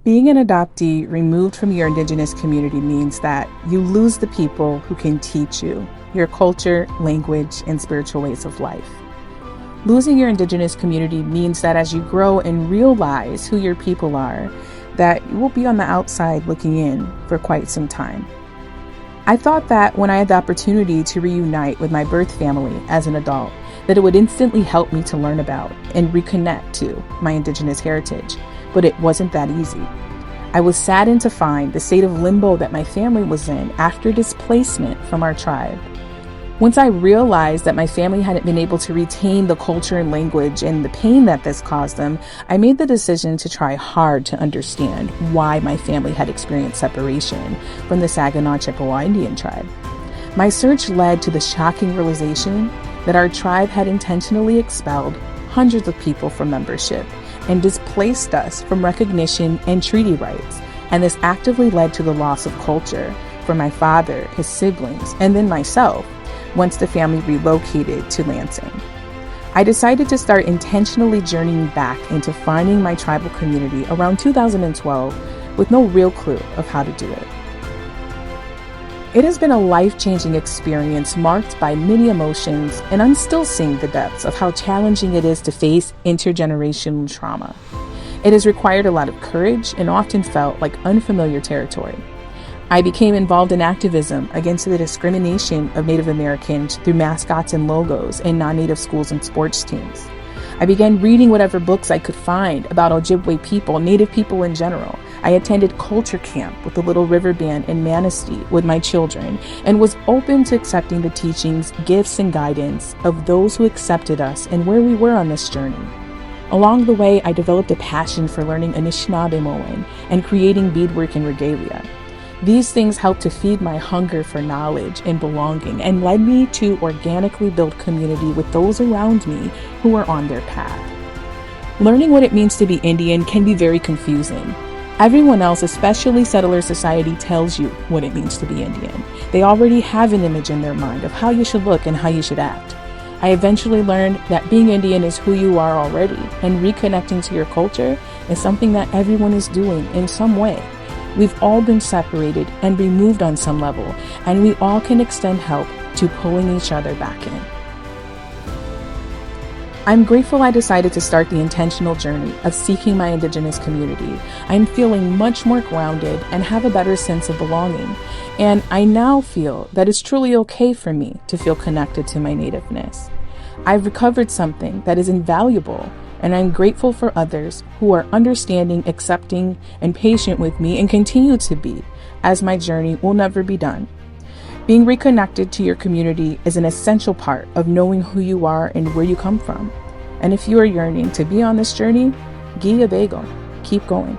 Being an adoptee removed from your Indigenous community means that you lose the people who can teach you your culture, language, and spiritual ways of life. Losing your Indigenous community means that as you grow and realize who your people are, that you will be on the outside looking in for quite some time. I thought that when I had the opportunity to reunite with my birth family as an adult, that it would instantly help me to learn about and reconnect to my Indigenous heritage, but it wasn't that easy. I was saddened to find the state of limbo that my family was in after displacement from our tribe. Once I realized that my family hadn't been able to retain the culture and language and the pain that this caused them, I made the decision to try hard to understand why my family had experienced separation from the Saginaw Chippewa Indian tribe. My search led to the shocking realization that our tribe had intentionally expelled hundreds of people from membership and displaced us from recognition and treaty rights, and this actively led to the loss of culture for my father, his siblings, and then myself once the family relocated to Lansing. I decided to start intentionally journeying back into finding my tribal community around 2012 with no real clue of how to do it. It has been a life-changing experience marked by many emotions, and I'm still seeing the depths of how challenging it is to face intergenerational trauma. It has required a lot of courage and often felt like unfamiliar territory. I became involved in activism against the discrimination of Native Americans through mascots and logos in non-Native schools and sports teams. I began reading whatever books I could find about Ojibwe people, Native people in general. I attended culture camp with the Little River Band in Manistee with my children and was open to accepting the teachings, gifts, and guidance of those who accepted us and where we were on this journey. Along the way, I developed a passion for learning Anishinaabemowin and creating beadwork and regalia. These things helped to feed my hunger for knowledge and belonging and led me to organically build community with those around me who were on their path. Learning what it means to be Indian can be very confusing. Everyone else, especially settler society, tells you what it means to be Indian. They already have an image in their mind of how you should look and how you should act. I eventually learned that being Indian is who you are already, and reconnecting to your culture is something that everyone is doing in some way. We've all been separated and removed on some level, and we all can extend help to pulling each other back in. I'm grateful I decided to start the intentional journey of seeking my Indigenous community. I'm feeling much more grounded and have a better sense of belonging, and I now feel that it's truly okay for me to feel connected to my nativeness. I've recovered something that is invaluable, and I'm grateful for others who are understanding, accepting, and patient with me and continue to be, as my journey will never be done. Being reconnected to your community is an essential part of knowing who you are and where you come from. And if you are yearning to be on this journey, Giya Bagel, keep going.